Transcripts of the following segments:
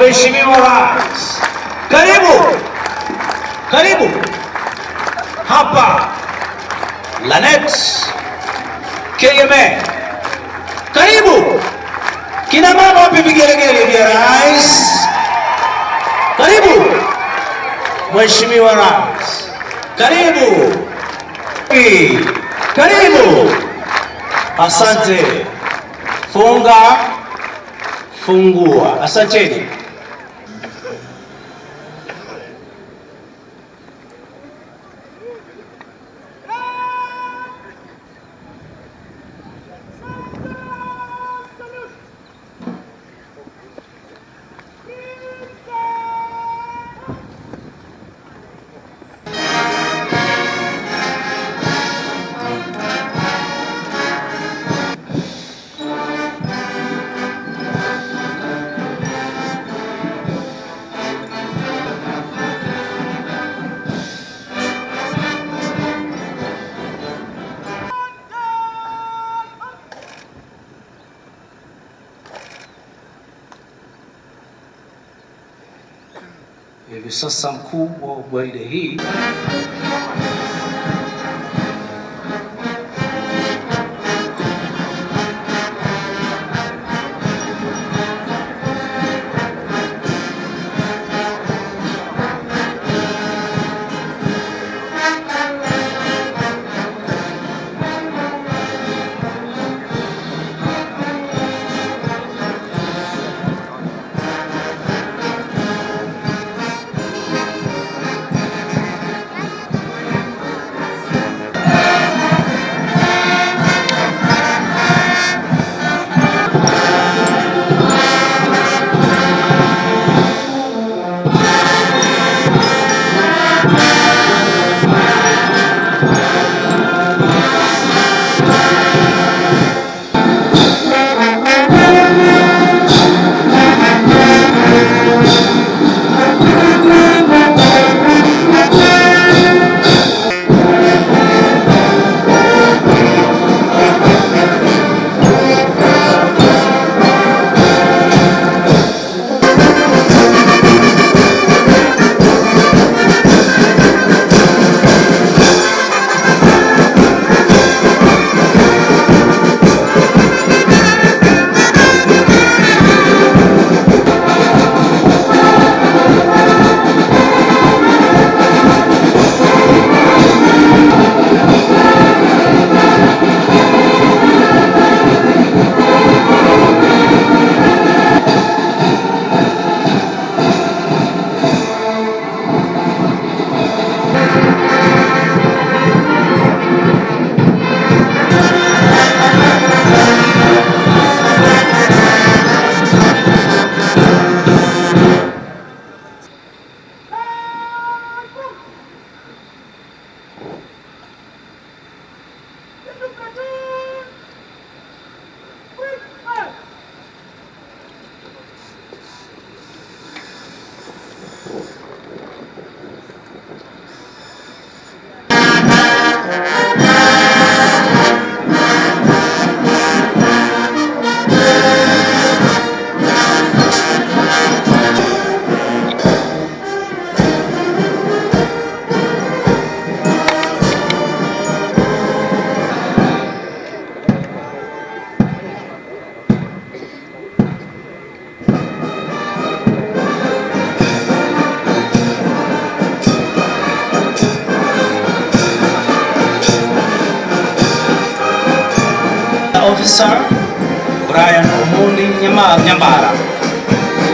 Mheshimiwa Rais, karibu hapa Lanet KMA, karibu kina mama, wapi vigelegele vya rais? Karibu Mheshimiwa Rais, karibu. Asante. Funga, fungua. Asanteni. Hivi sasa mkuu wa gwaride hii Officer Brian Omuli Nyambara.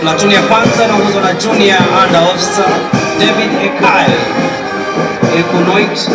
Platoon ya kwanza inaongozwa na Junior Under Officer David Ekai Ekunoit.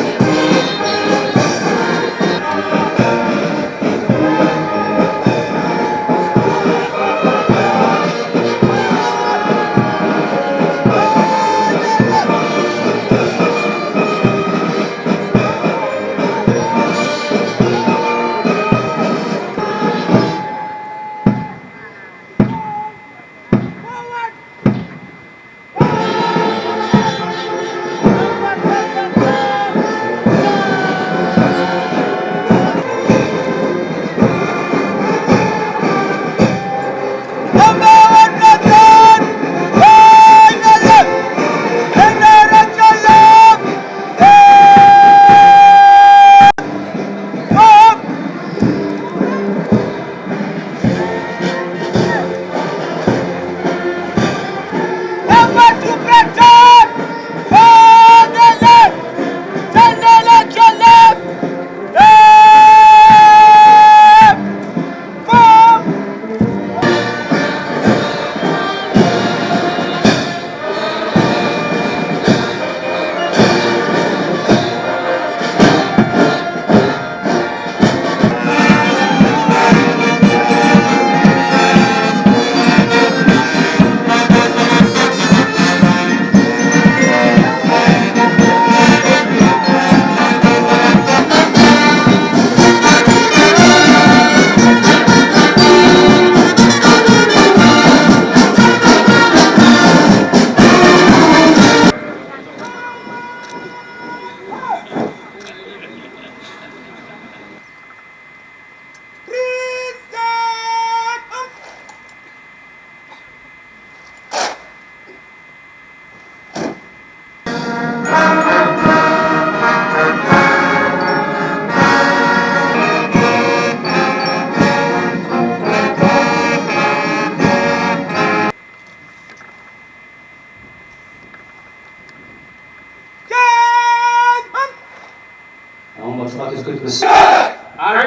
I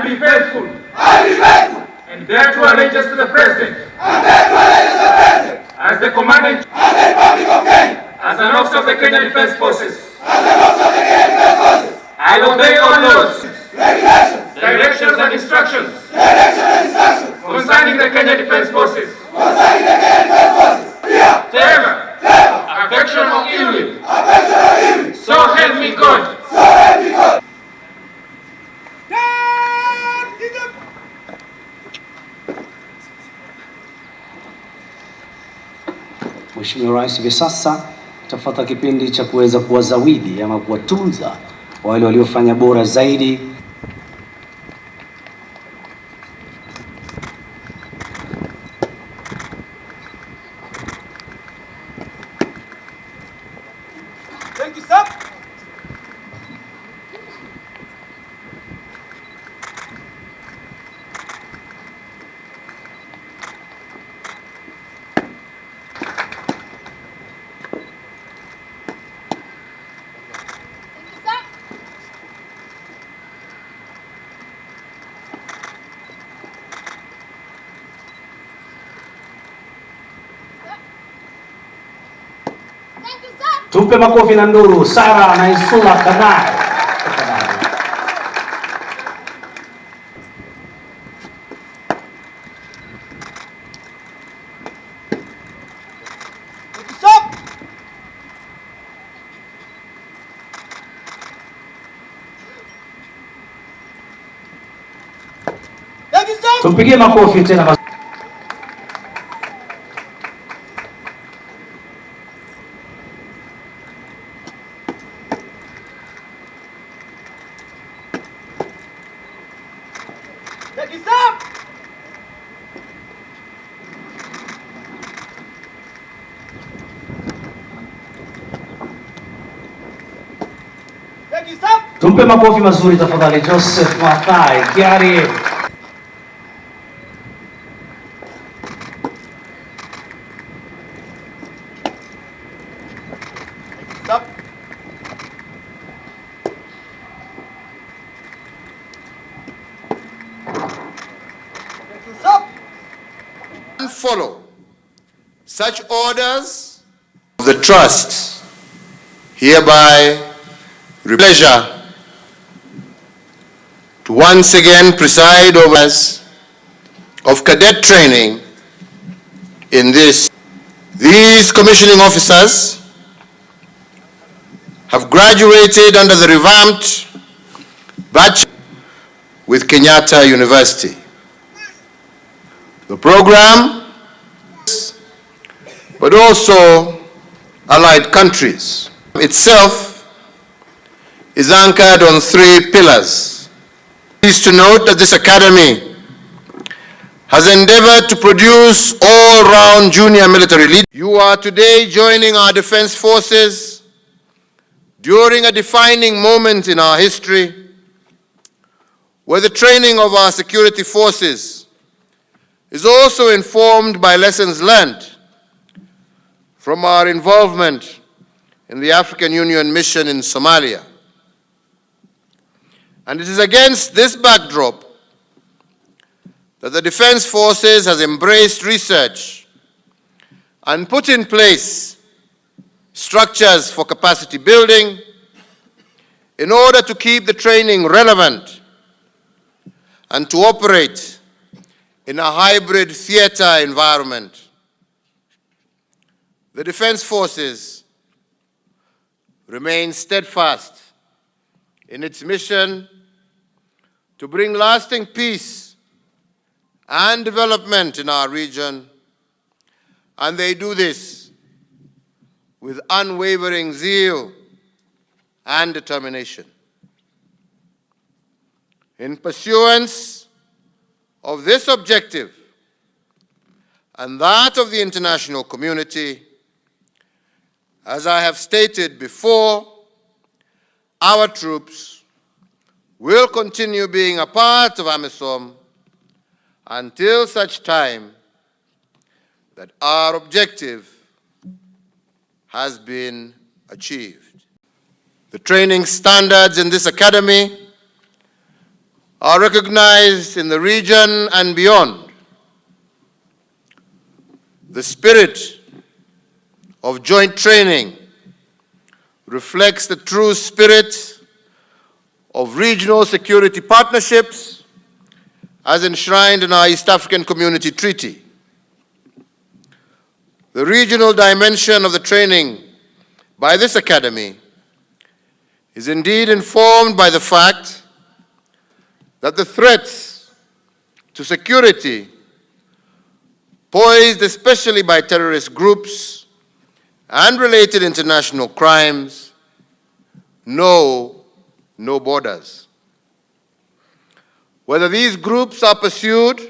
be faithful. And bear true allegiance to the President. As the commanding. As an officer of the Kenya Defense Forces. I obey all laws. Directions and instructions. Concerning the Kenya Defense Forces. Favor. Affection or ill will. So help me God. Mheshimiwa Rais hivi sasa tafuata kipindi cha kuweza kuwazawidi ama kuwatunza wale waliofanya bora zaidi. Thank you, sir. Tumpe makofi na nduru Sara na Isula Kanai. Tumpigie makofi tena. Thank you, sir. Thank you, sir. Tumpe makofi mazuri tafadhali Joseph Mathai Kiari. Stop. And follow such orders of the trust hereby pleasure to once again preside over us of cadet training in this. These commissioning officers have graduated under the revamped batch with Kenyatta University. The program, but also allied countries, itself is anchored on three pillars. Pleased to note that this academy has endeavored to produce all-round junior military leaders. You are today joining our defense forces during a defining moment in our history, where the training of our security forces is also informed by lessons learned from our involvement in the African Union mission in Somalia. And it is against this backdrop that the Defense Forces has embraced research and put in place structures for capacity building in order to keep the training relevant and to operate in a hybrid theater environment. The Defense Forces remain steadfast in its mission to bring lasting peace and development in our region, and they do this with unwavering zeal and determination. In pursuance of this objective and that of the international community, as I have stated before, our troops will continue being a part of AMISOM until such time that our objective has been achieved. The training standards in this academy are recognized in the region and beyond. The spirit of joint training reflects the true spirit of regional security partnerships as enshrined in our East African Community Treaty. The regional dimension of the training by this academy is indeed informed by the fact that the threats to security posed especially by terrorist groups and related international crimes know no borders. Whether these groups are pursued,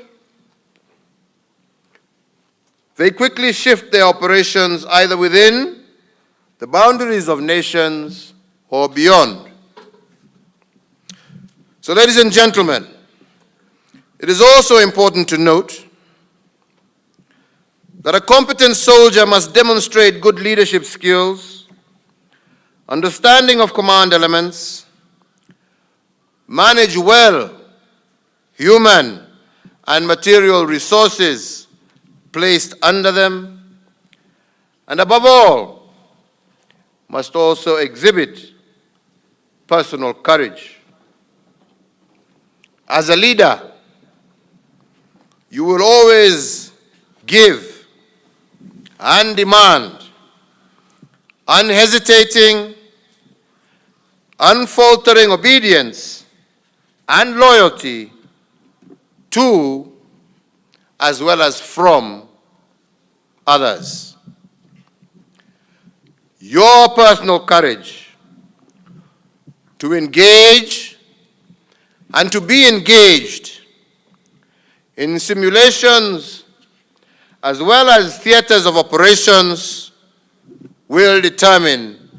they quickly shift their operations either within the boundaries of nations or beyond. So, ladies and gentlemen, it is also important to note that a competent soldier must demonstrate good leadership skills, understanding of command elements, manage well human and material resources placed under them, and above all, must also exhibit personal courage. As a leader, you will always give and demand unhesitating, unfaltering obedience and loyalty to as well as from others. Your personal courage to engage and to be engaged in simulations as well as theaters of operations will determine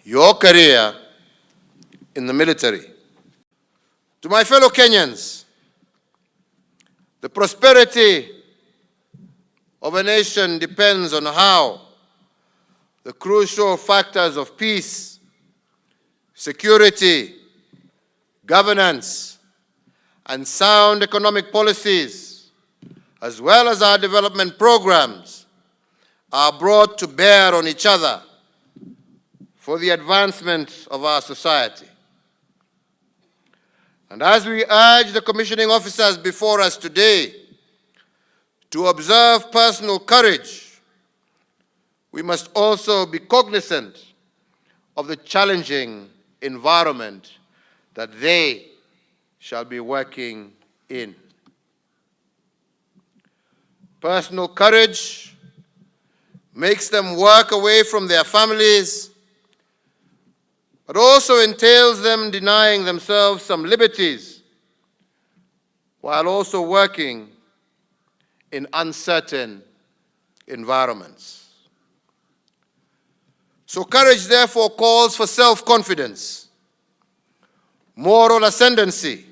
your career in the military. To my fellow Kenyans, the prosperity of a nation depends on how the crucial factors of peace, security, governance, and sound economic policies, as well as our development programs, are brought to bear on each other for the advancement of our society. And as we urge the commissioning officers before us today to observe personal courage, we must also be cognizant of the challenging environment that they shall be working in. Personal courage makes them work away from their families, but also entails them denying themselves some liberties while also working in uncertain environments. So courage therefore calls for self-confidence, moral ascendancy,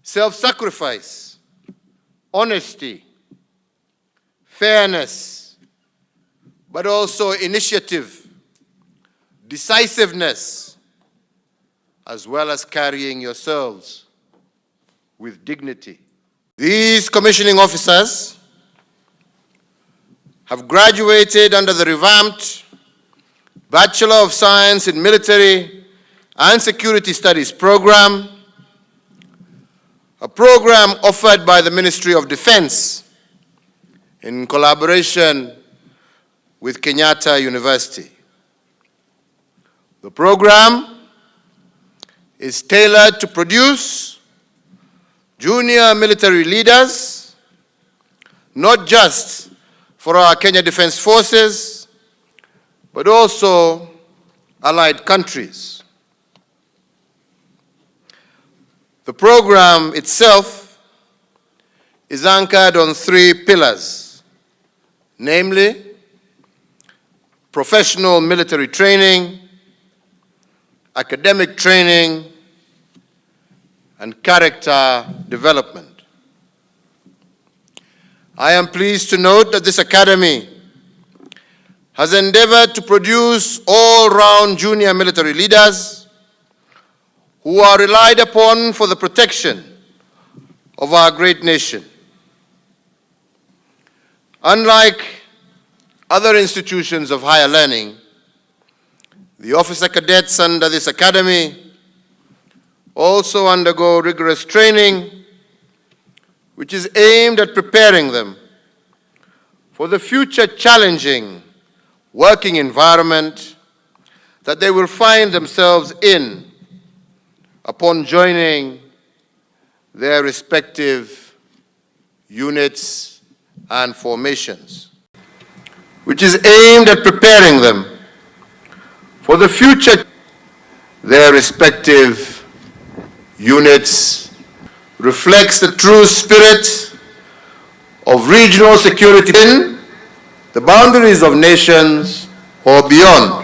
self-sacrifice, honesty, fairness, but also initiative, decisiveness, as well as carrying yourselves with dignity. These commissioning officers have graduated under the revamped Bachelor of Science in Military and Security Studies program, a program offered by the Ministry of Defense in collaboration with Kenyatta University. The program is tailored to produce junior military leaders, not just for our Kenya Defense Forces, but also allied countries. The program itself is anchored on 3 pillars, namely professional military training, academic training, and character development. I am pleased to note that this academy has endeavored to produce all-round junior military leaders who are relied upon for the protection of our great nation. Unlike other institutions of higher learning, the officer cadets under this academy also undergo rigorous training, which is aimed at preparing them for the future challenging working environment that they will find themselves in upon joining their respective units and formations, which is aimed at preparing them for the future. Their respective units reflects the true spirit of regional security in the boundaries of nations or beyond.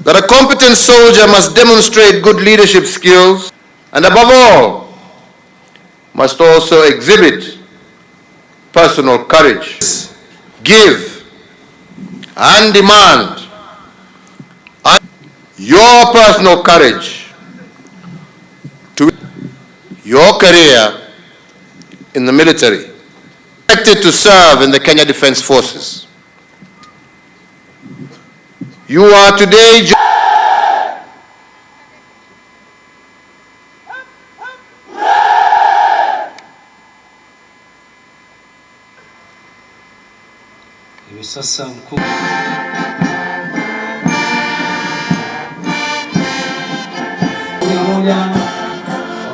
That a competent soldier must demonstrate good leadership skills and above all must also exhibit personal courage. Give and demand your personal courage to your career in the military. Expected to serve in the Kenya Defence Forces. You are today hivi sasa mkuu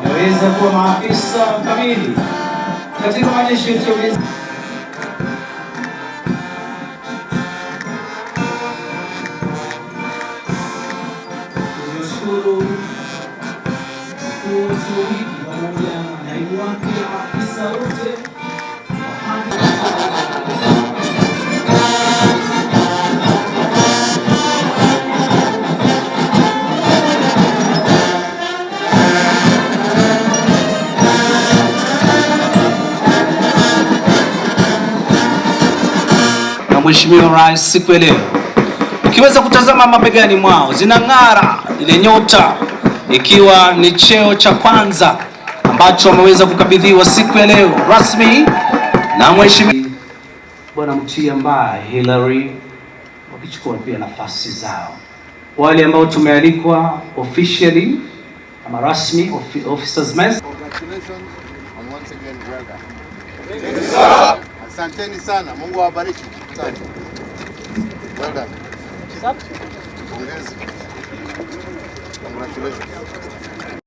wameweza kuwa maafisa kamili katika majeshi yetu ya ulinzi. Tunashukuru mkuu wetu pamoja na naibu wake, afisa wote. Mheshimiwa Rais siku ya leo, ukiweza kutazama mabegani mwao zinang'ara ile nyota, ikiwa ni cheo cha kwanza ambacho wameweza kukabidhiwa siku ya leo rasmi na Mheshimiwa Bwana Mtia ambaye Hillary, wakichukua pia nafasi zao. Wale ambao tumealikwa officially ama rasmi officers mess. Congratulations and once again well done. Thank you, sir. Asanteni sana. Mungu awabariki. Asante. Well done. Pongezi. Congratulations.